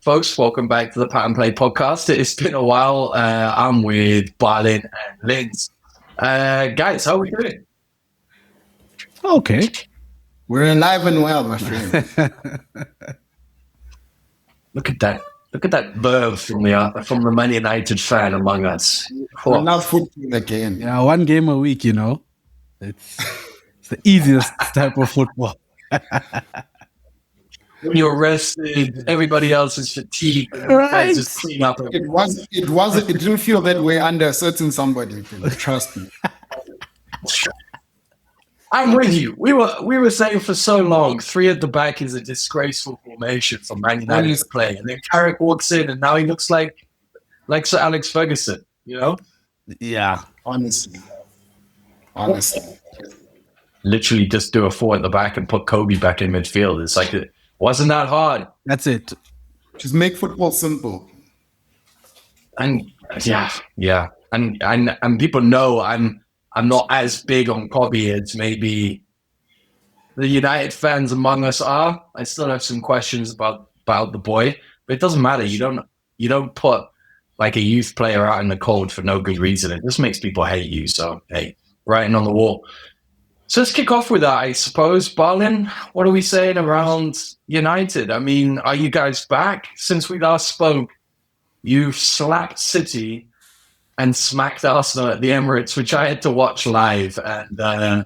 folks. Welcome back to the Pat and Play podcast. It's been a while. I'm with Barlin and Linz. Guys, how are we doing? Okay. We're alive and well, my friend. Look at that. Look at that verve from the Man United fan among us. We're not football again. Yeah, 1 game a week, It's the easiest type of football. When you're rested, everybody else is fatigued. Right. Just clean up. It didn't feel that way under a certain somebody. Trust me. I'm with you. We were saying for so long, 3 at the back is a disgraceful formation for Man United to play. And then Carrick walks in and now he looks like Sir Alex Ferguson, Yeah. Honestly. Literally just do a 4 at the back and put Kobe back in midfield. It's like, it wasn't that hard. That's it. Just make football simple. And yeah. And people know I'm not as big on Kobe as maybe the United fans among us are. I still have some questions about the boy, but it doesn't matter. You don't put like a youth player out in the cold for no good reason. It just makes people hate you. So hey, writing on the wall. So let's kick off with that, I suppose. Barlin, what are we saying around United? I mean, are you guys back? Since we last spoke, you slapped City and smacked Arsenal at the Emirates, which I had to watch live, and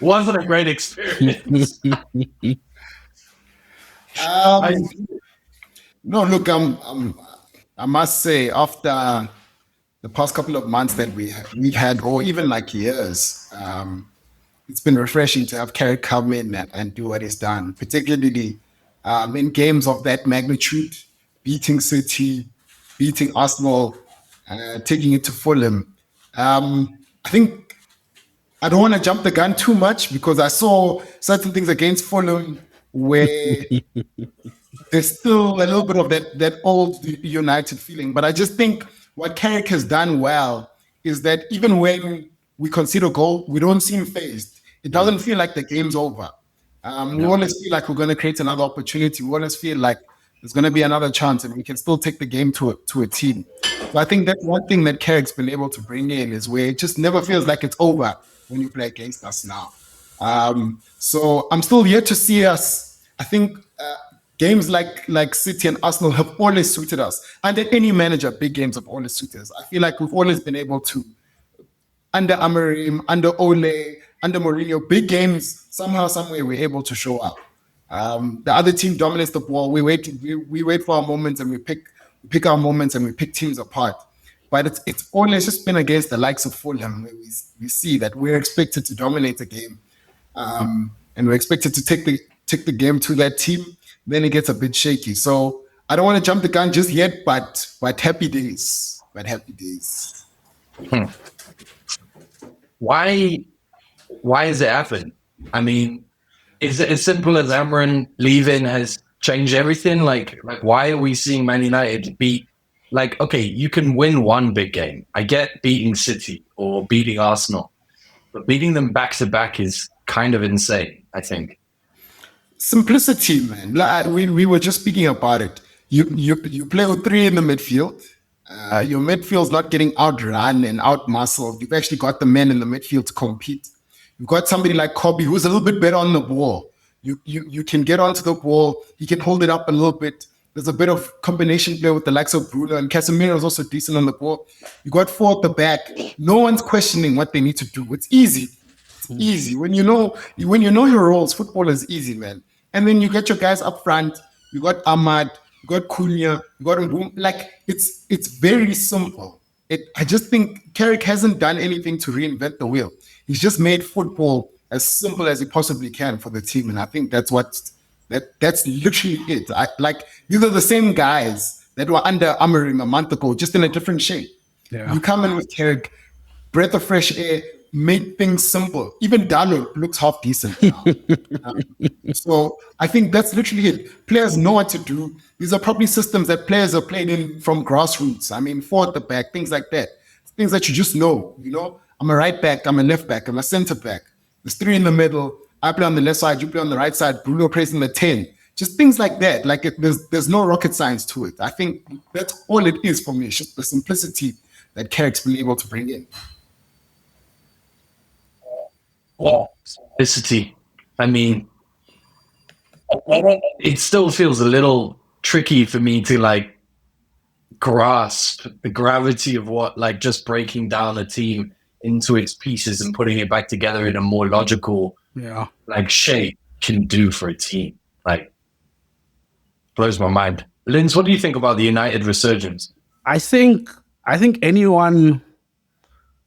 wasn't a great experience. No, look, I must say, after the past couple of months that we've had, or even like years, it's been refreshing to have Carrick come in and do what he's done, particularly in games of that magnitude, beating City, beating Arsenal, taking it to Fulham. I think I don't want to jump the gun too much because I saw certain things against Fulham where there's still a little bit of that old United feeling. But I just think what Carrick has done well is that even when we concede a goal, we don't seem phased. It doesn't feel like the game's over. We always feel like we're going to create another opportunity. We always feel like there's going to be another chance and we can still take the game to a team. So I think that's one thing that Carrick's been able to bring in is where it just never feels like it's over when you play against us now. So I'm still yet to see us. I think games like City and Arsenal have always suited us. Under any manager, big games have always suited us. I feel like we've always been able to, under Amorim, under Ole, under Mourinho, big games, somehow, someway, we're able to show up. The other team dominates the ball. We wait for our moments and we pick our moments and we pick teams apart. But it's always just been against the likes of Fulham where we see that we're expected to dominate the game. And we're expected to take the game to that team. Then it gets a bit shaky. So I don't want to jump the gun just yet, but happy days. Why has it happened? I mean, is it as simple as Amorim leaving has changed everything? Like why are we seeing Man United beat? Like, okay, you can win one big game. I get beating City or beating Arsenal, but beating them back to back is kind of insane, I think. Simplicity, man. Like, we were just speaking about it. You play with 3 in the midfield. Your midfield's not getting outrun and out-muscled. You've actually got the men in the midfield to compete. You've got somebody like Kobe who's a little bit better on the ball. You can get onto the ball. He can hold it up a little bit. There's a bit of combination play with the likes of Bruno, and Casemiro is also decent on the ball. You got 4 at the back. No one's questioning what they need to do. It's easy. It's easy. When you know your roles, football is easy, man. And then you get your guys up front. You got Ahmad. You got Cunha. You got Mboum. Like it's very simple. I just think Carrick hasn't done anything to reinvent the wheel. He's just made football as simple as he possibly can for the team, and I think that's literally it. These are the same guys that were under Amorim a month ago, just in a different shape. Yeah. You come in with Carrick, breath of fresh air, made things simple. Even Dalo looks half decent now. So I think that's literally it. Players know what to do. These are probably systems that players are playing in from grassroots. I mean, 4 at the back, things like that. Things that you just know, I'm a right back, I'm a left back, I'm a center back. There's 3 in the middle. I play on the left side, you play on the right side. Bruno plays in the 10. just things like that. Like there's no rocket science to it. I think that's all it is for me. It's just the simplicity that Carrick's been able to bring in. Well, simplicity. I mean, it still feels a little tricky for me to like grasp the gravity of what like just breaking down a team into its pieces and putting it back together in a more logical like shape can do for a team. Like blows my mind. Linz, what do you think about the United resurgence? I think anyone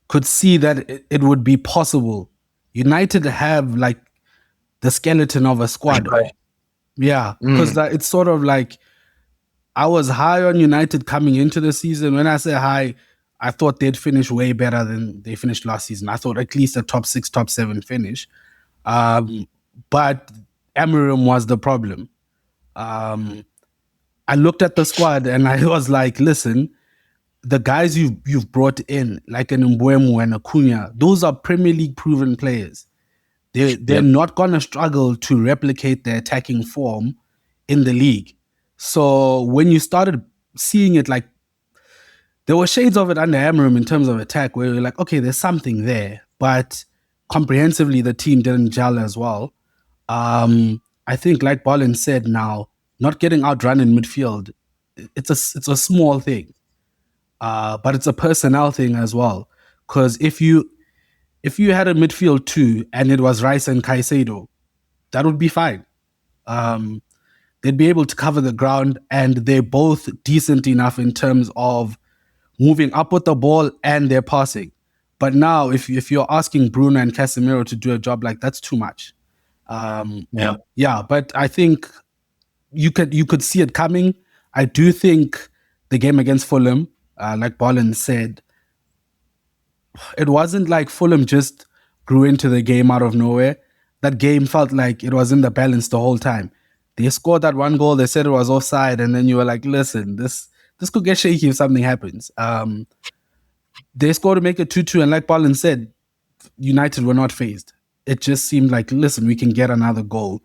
could see that it would be possible. United have like the skeleton of a squad. Right. Yeah, because it's sort of like I was high on United coming into the season. When I say high, I thought they'd finish way better than they finished last season. I thought at least a top 6, top 7 finish. But Amorim was the problem. I looked at the squad and I was like, listen, the guys you've brought in, like an Mbeumo and Acuna, those are Premier League proven players. They're not going to struggle to replicate their attacking form in the league. So when you started seeing it, like there were shades of it under Amorim in terms of attack, where you're like, okay, there's something there, but comprehensively the team didn't gel as well. I think, like Bolin said, now not getting outrun in midfield, it's a small thing, but it's a personnel thing as well. Because if you had a midfield 2 and it was Rice and Caicedo, that would be fine. They'd be able to cover the ground, and they're both decent enough in terms of moving up with the ball and their passing. But now, if you're asking Bruno and Casemiro to do a job like that's too much. But I think you could see it coming. I do think the game against Fulham, like Bolin said, it wasn't like Fulham just grew into the game out of nowhere. That game felt like it was in the balance the whole time. They scored that one goal, they said it was offside, and then you were like, listen, this could get shaky if something happens. They scored to make it 2-2, and like Bolin said, United were not phased. It just seemed like, listen, we can get another goal.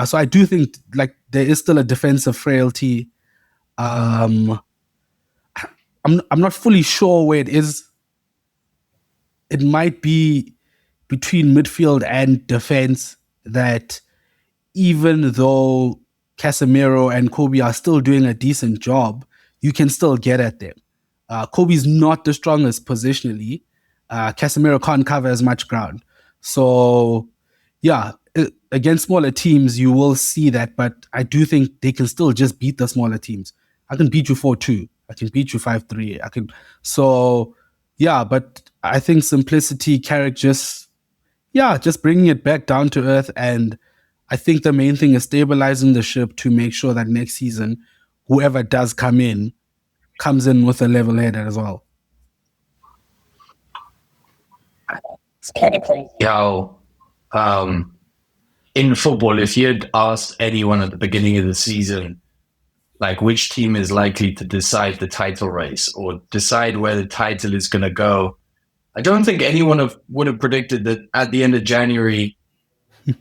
So I do think like there is still a defensive frailty. I'm not fully sure where it is. It might be between midfield and defense that even though Casemiro and Kobe are still doing a decent job, you can still get at them. Kobe's not the strongest positionally. Casemiro can't cover as much ground. So, against smaller teams, you will see that, but I do think they can still just beat the smaller teams. I can beat you 4-2. I can beat you 5-3. But I think simplicity, Carrick just bringing it back down to earth. And I think the main thing is stabilizing the ship to make sure that next season, whoever does come in, comes in with a level head as well. It's kind of crazy how in football, if you'd asked anyone at the beginning of the season, like which team is likely to decide the title race or decide where the title is going to go, I don't think anyone would have predicted that at the end of January,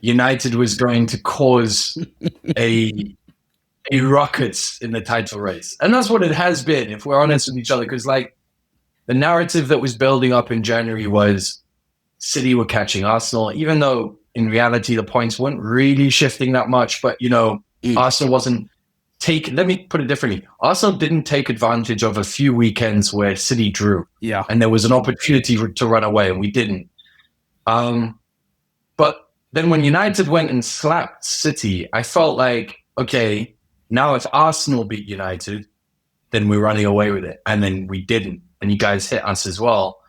United was going to cause a ruckus in the title race. And that's what it has been, if we're honest with each other, because like the narrative that was building up in January was City were catching Arsenal, even though in reality the points weren't really shifting that much. But, Arsenal wasn't let me put it differently. Arsenal didn't take advantage of a few weekends where City drew. Yeah. And there was an opportunity to run away, and we didn't. But then when United went and slapped City, I felt like, okay, now if Arsenal beat United, then we're running away with it. And then we didn't. And you guys hit us as well.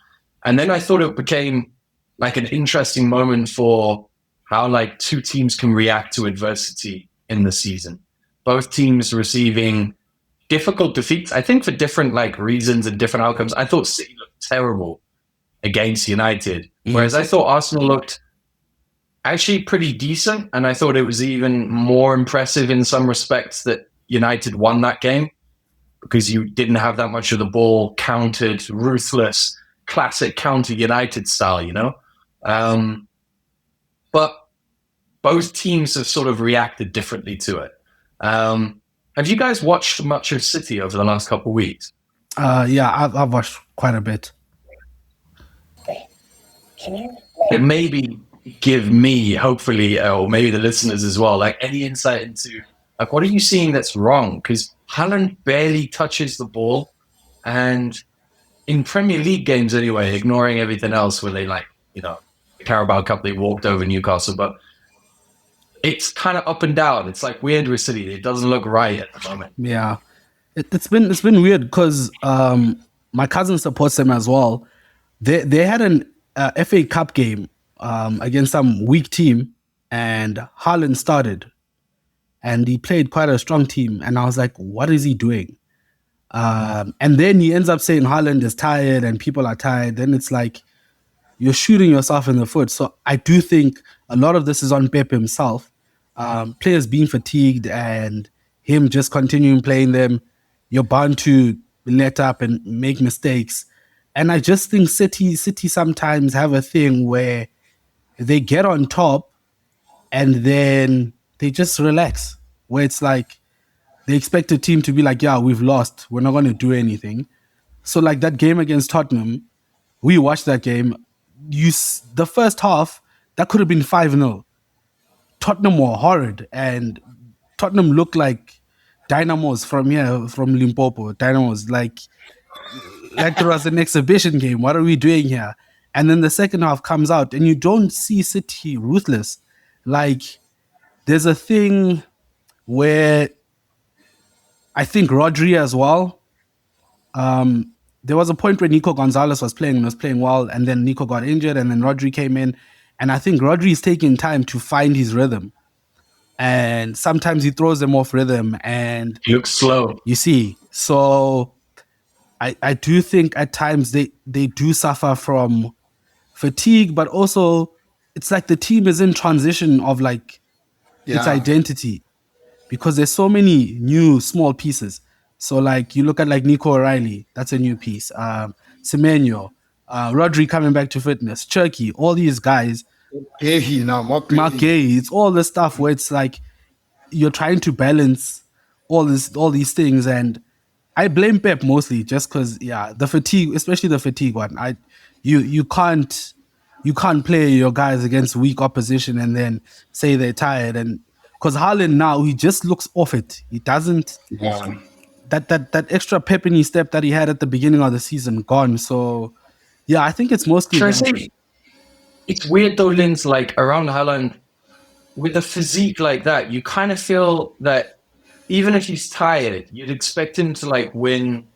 And then I thought it became like an interesting moment for how like two teams can react to adversity in the season. Both teams receiving difficult defeats, I think for different like reasons and different outcomes. I thought City looked terrible against United, whereas I thought Arsenal looked actually pretty decent. And I thought it was even more impressive in some respects that United won that game because you didn't have that much of the ball, countered, ruthless, classic counter United style, But both teams have sort of reacted differently to it. Have you guys watched much of City over the last couple of weeks? Yeah, I've watched quite a bit. It maybe give me, hopefully, or maybe the listeners as well, like any insight into like what are you seeing that's wrong? Because Haaland barely touches the ball, and in Premier League games anyway, ignoring everything else, where they Carabao Cup, they walked over Newcastle, but it's kind of up and down. It's like weird with City. It doesn't look right at the moment. Yeah, it's been weird because my cousin supports them as well. They had an FA Cup game against some weak team, and Haaland started, and he played quite a strong team. And I was like, what is he doing? And then he ends up saying Haaland is tired and people are tired. Then it's like you're shooting yourself in the foot. So I do think a lot of this is on Pep himself. Players being fatigued and him just continuing playing them. You're bound to let up and make mistakes. And I just think City sometimes have a thing where they get on top and then they just relax. Where it's like they expect a team to be like, yeah, we've lost. We're not going to do anything. So like that game against Tottenham, we watched that game. The first half, that could have been 5-0. Tottenham were horrid, and Tottenham looked like dynamos from here, from Limpopo. Dynamos, like it was an exhibition game. What are we doing here? And then the second half comes out, and you don't see City ruthless. Like there's a thing where I think Rodri as well. There was a point where Nico Gonzalez was playing and was playing well, and then Nico got injured, and then Rodri came in. And I think Rodri is taking time to find his rhythm. And sometimes he throws them off rhythm, and He looks slow. You see, so I do think at times they do suffer from fatigue, but also it's like the team is in transition of like its identity because there's so many new small pieces. So like you look at like Nico O'Reilly, that's a new piece. Semenyo, Rodri coming back to fitness, Cherky, all these guys. Mark Gay, it's all this stuff where it's like you're trying to balance all these things, and I blame Pep mostly just because the fatigue, especially the fatigue one. You can't play your guys against weak opposition and then say they're tired, and because Haaland now he just looks off it. He doesn't that extra pep in his step that he had at the beginning of the season gone. So yeah, I think it's mostly. It's weird though, Linz, like around Haaland, with a physique like that, you kind of feel that even if he's tired, you'd expect him to like win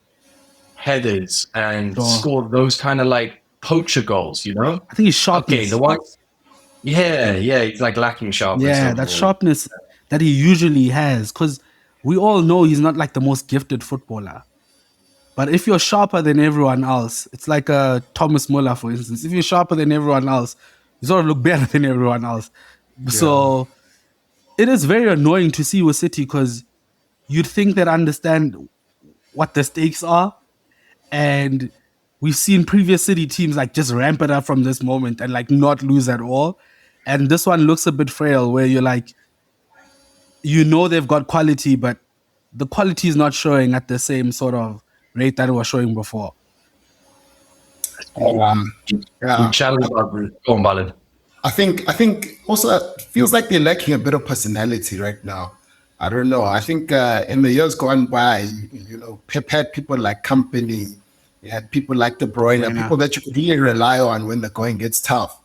headers and score those kind of like poacher goals, you know? I think he's sharpness. Okay, the one, yeah, he's like lacking sharpness. Yeah, that sharpness that he usually has, because we all know he's not like the most gifted footballer. But if you're sharper than everyone else, it's like Thomas Muller, for instance. If you're sharper than everyone else, you sort of look better than everyone else. Yeah. So it is very annoying to see with City because you'd think they'd understand what the stakes are. And we've seen previous City teams like just ramp it up from this moment and like not lose at all. And this one looks a bit frail where you're like, you know they've got quality, but the quality is not showing at the same sort of rate that it was showing before. I think also it feels like they're lacking a bit of personality right now. I don't know. I think in the years gone by, you know, Pep had people like Company, you had people like De Bruyne, people that you could really rely on when the going gets tough.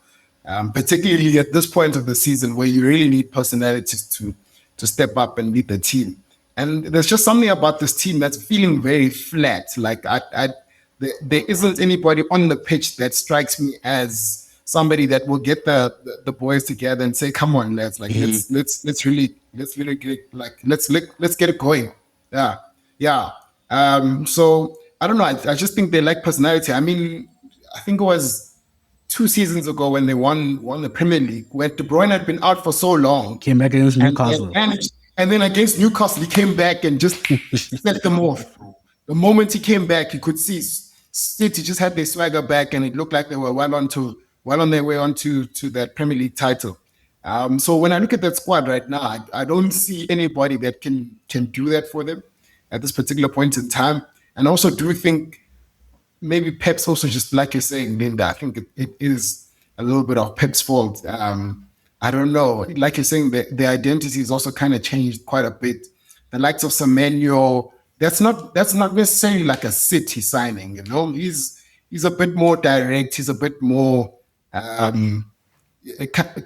Particularly at this point of the season where you really need personalities to step up and lead the team. And there's just something about this team that's feeling very flat. Like there isn't anybody on the pitch that strikes me as somebody that will get the boys together and say, "Come on, lads! Like let's really get let's get it going." Yeah. So I don't know. I just think they lack personality. I mean, I think it was 2 seasons ago when they won the Premier League, where De Bruyne had been out for so long, came back against Newcastle. And then against Newcastle, he came back and just set them off. The moment he came back, you could see City just had their swagger back, and it looked like they were well on their way onto that Premier League title. So when I look at that squad right now, I don't see anybody that can do that for them at this particular point in time. And I also do think maybe Pep's also, just like you're saying, Linda, I think it is a little bit of Pep's fault. I don't know. Like you're saying, the identity is also kind of changed quite a bit. The likes of Semenyo, that's not necessarily like a City signing, you know. He's a bit more direct. He's a bit more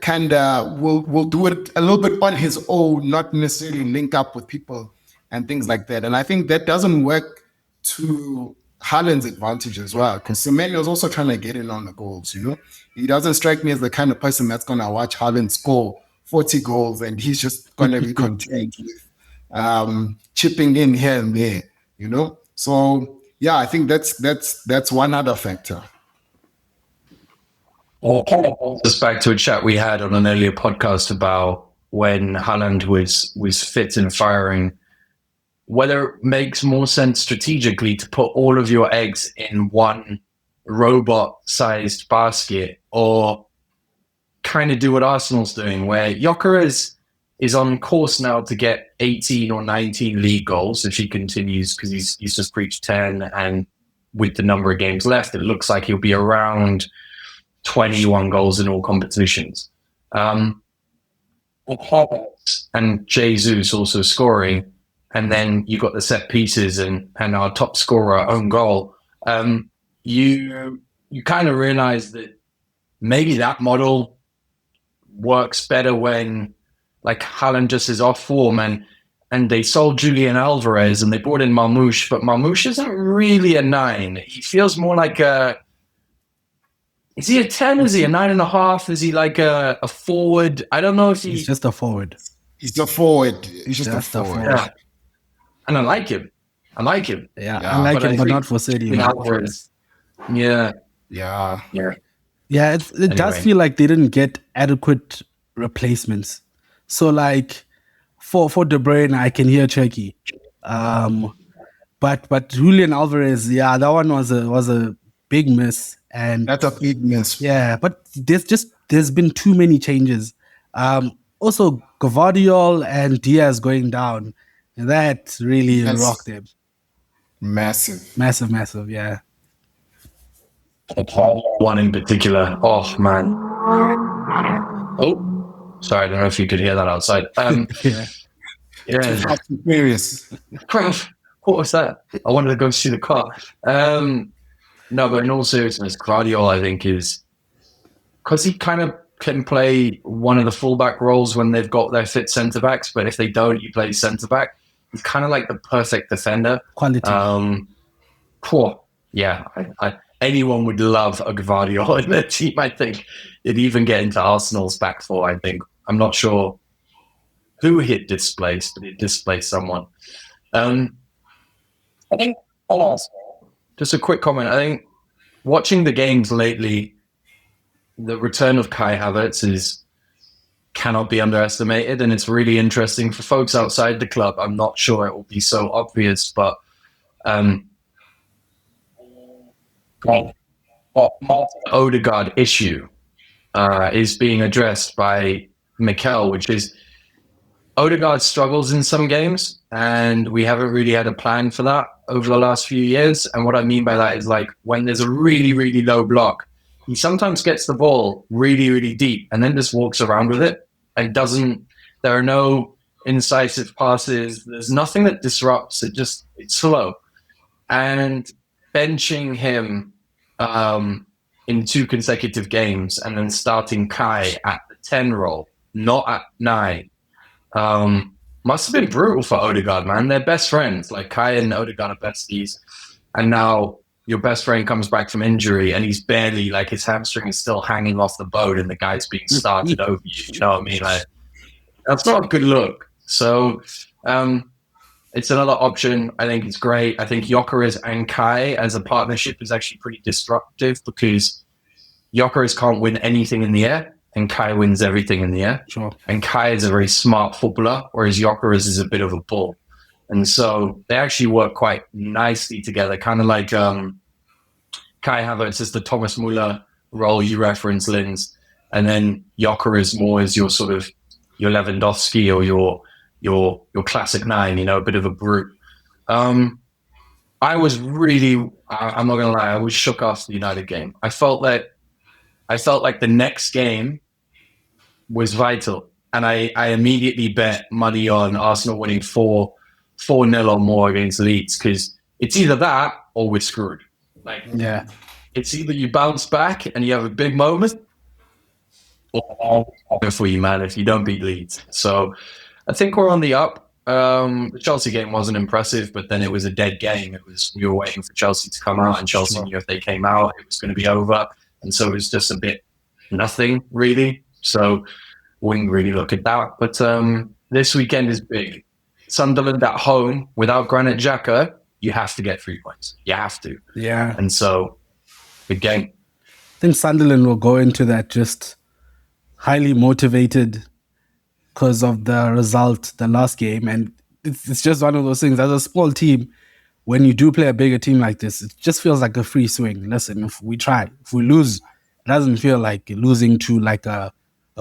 kind of will do it a little bit on his own, not necessarily link up with people and things like that. And I think that doesn't work to Haaland's advantage as well, because Semenyo is also trying to get in on the goals. You know, he doesn't strike me as the kind of person that's going to watch Haaland score 40 goals and he's just going to be content with chipping in here and there. You know, so yeah, I think that's one other factor. Just back to a chat we had on an earlier podcast about when Haaland was fit and firing, whether it makes more sense strategically to put all of your eggs in one robot-sized basket, or kind of do what Arsenal's doing, where Gyökeres is on course now to get 18 or 19 league goals if he continues, because he's just reached 10, and with the number of games left, it looks like he'll be around 21 goals in all competitions. And Jesus also scoring, and then you got the set pieces and our top scorer own goal. You kind of realize that maybe that model works better when like Haaland just is off form, and they sold Julian Alvarez and they brought in Marmoush, but Marmoush isn't really a 9. He feels more like a... Is he a 10? Is he a 9.5? Is he like a forward? I don't know if he's just a forward. He's a forward. He's just a forward. Yeah. And I like him. Yeah, I like him, but not for City. Yeah. Yeah, it does feel like they didn't get adequate replacements. So like for De Bruyne, I can hear Turkey. But Julian Alvarez, yeah, that one was a big miss. And that's a big miss. Yeah, but there's been too many changes. Also Gvardiol and Diaz going down. That really rocked them. Massive, yeah. One in particular. Oh man. Oh, sorry. I don't know if you could hear that outside. Yeah. Serious. What was that? I wanted to go see the car. No, but in all seriousness, Gvardiol, I think, is because he kind of can play one of the fullback roles when they've got their fit centre backs, but if they don't, he plays centre back. He's kind of like the perfect defender. Quality. Yeah, anyone would love a Gvardiol in their team, I think. It'd even get into Arsenal's back four, I think. I'm not sure who hit displaced, but it displaced someone. I think, just a quick comment. I think watching the games lately, the return of Kai Havertz cannot be underestimated, and it's really interesting for folks outside the club. I'm not sure it will be so obvious, but Odegaard issue is being addressed by Mikel, which is Odegaard struggles in some games, and we haven't really had a plan for that over the last few years. And what I mean by that is, like, when there's a really, really low block, he sometimes gets the ball really, really deep and then just walks around with it and there are no incisive passes. There's nothing that disrupts. It's slow. And benching him in 2 consecutive games and then starting Kai at the 10 role, not at 9, must have been brutal for Odegaard, man. They're best friends. Like, Kai and Odegaard are besties. And now your best friend comes back from injury and he's barely, like, his hamstring is still hanging off the boat and the guy's being started over you. You know what I mean? Like, that's not a good look. So it's another option. I think it's great. I think Gyökeres and Kai as a partnership is actually pretty disruptive, because Gyökeres can't win anything in the air and Kai wins everything in the air. Sure. And Kai is a very smart footballer, whereas Gyökeres is a bit of a bull. And so they actually work quite nicely together, kind of like Kai Havertz is the Thomas Muller role you referenced, Linz. and then Gyökeres more as your sort of your Lewandowski or your classic nine, you know, a bit of a brute. I was really, I'm not gonna lie, I was shook after the United game. I felt like the next game was vital, and I immediately bet money on Arsenal winning 4-0 or more against Leeds, because it's either that or we're screwed. Like, Yeah. it's either you bounce back and you have a big moment, or for you, man, if you don't beat Leeds. So I think we're on the up. The Chelsea game wasn't impressive, but then it was a dead game. We were waiting for Chelsea to come out, and Chelsea knew if they came out, it was going to be over. And so it was just a bit nothing, really. So wouldn't really look at that. But this weekend is big. Sunderland at home without Granit Xhaka, you have to get 3 points. You have to. Yeah. And so, big game. I think Sunderland will go into that just highly motivated because of the result the last game. And it's just one of those things. As a small team, when you do play a bigger team like this, it just feels like a free swing. Listen, if we try, if we lose, it doesn't feel like losing to like a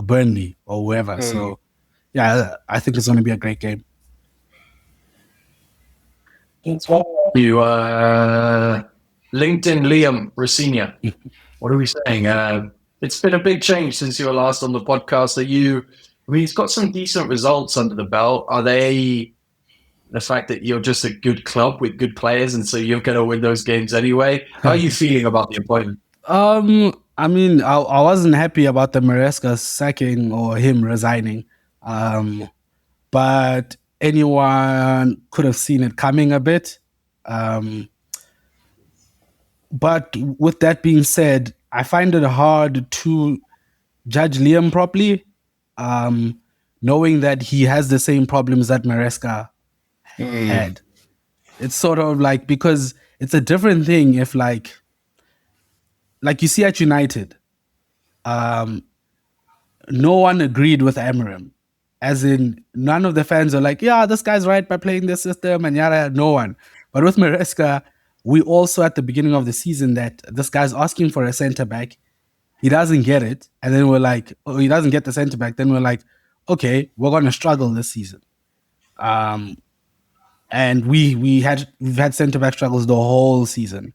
Burnley or whoever. So, yeah, I think it's going to be a great game. You LinkedIn Liam Rossinia. What are we saying? It's been a big change since you were last on the podcast. He's got some decent results under the belt. Are they the fact that you're just a good club with good players, and so you're going to win those games anyway? How are you feeling about the appointment? I mean, I wasn't happy about the Maresca sacking or him resigning. But anyone could have seen it coming a bit. But with that being said, I find it hard to judge Liam properly, knowing that he has the same problems that Maresca had. It's sort of like, because it's a different thing if like you see at United, no one agreed with Amarim. As in, none of the fans are like, yeah, this guy's right by playing this system, and yada, no one. But with Maresca, we also at the beginning of the season that this guy's asking for a center back. He doesn't get it. And then we're like, oh, he doesn't get the center back. Then we're like, okay, we're going to struggle this season. And we've had center back struggles the whole season.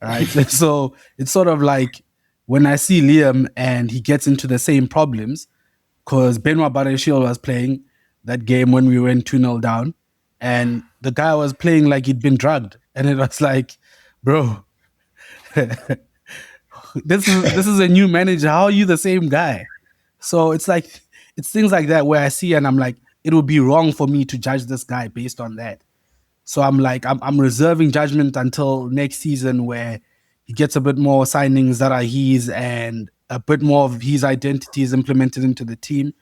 Right. So it's sort of like when I see Liam and he gets into the same problems, because Benoit Barrechil was playing that game when we went 2-0 down, and the guy was playing like he'd been drugged. And it was like, bro, this is a new manager. How are you the same guy? So it's like, it's things like that where I see and I'm like, it would be wrong for me to judge this guy based on that. So I'm like, I'm reserving judgment until next season where he gets a bit more signings that are his and a bit more of his identity is implemented into the team.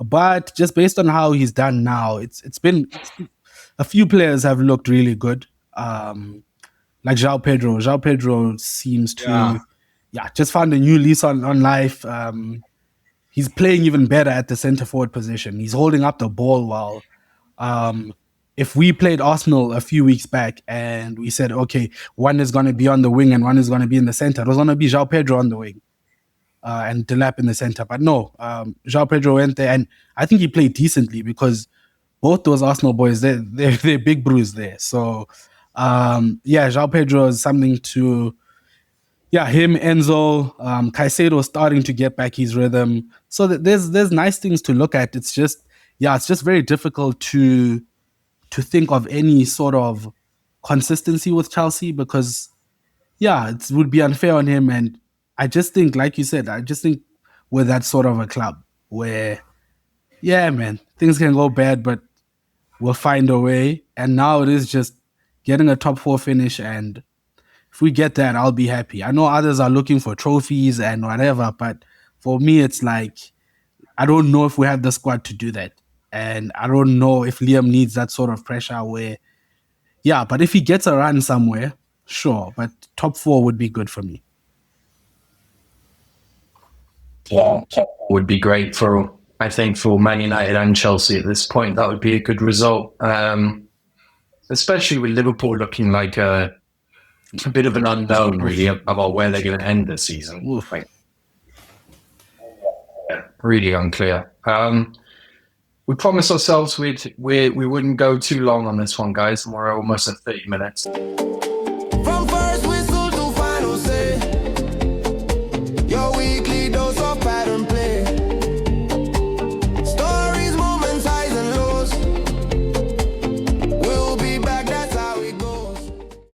But just based on how he's done now, it's been a few players have looked really good. Like João Pedro. João Pedro seems to just found a new lease on life. He's playing even better at the center forward position. He's holding up the ball well. If we played Arsenal a few weeks back and we said, okay, one is going to be on the wing and one is going to be in the center, it was going to be João Pedro on the wing and Delap in the center. But no, João Pedro went there, and I think he played decently because both those Arsenal boys, they're big bruise there. So, João Pedro is something to... Yeah, him, Enzo, Caicedo starting to get back his rhythm. So there's nice things to look at. It's just very difficult to think of any sort of consistency with Chelsea because, it would be unfair on him. And I just think, like you said, we're that sort of a club where, man, things can go bad, but we'll find a way. And now it is just getting a top 4 finish, and if we get that, I'll be happy. I know others are looking for trophies and whatever, but for me, it's like, I don't know if we have the squad to do that. And I don't know if Liam needs that sort of pressure where, but if he gets a run somewhere, sure. But top 4 would be good for me. Would be great for Man United and Chelsea at this point. That would be a good result. Especially with Liverpool looking like a bit of an unknown, really, about where they're going to end the season. really unclear. We promised ourselves we wouldn't go too long on this one, guys, and we're almost at 30 minutes.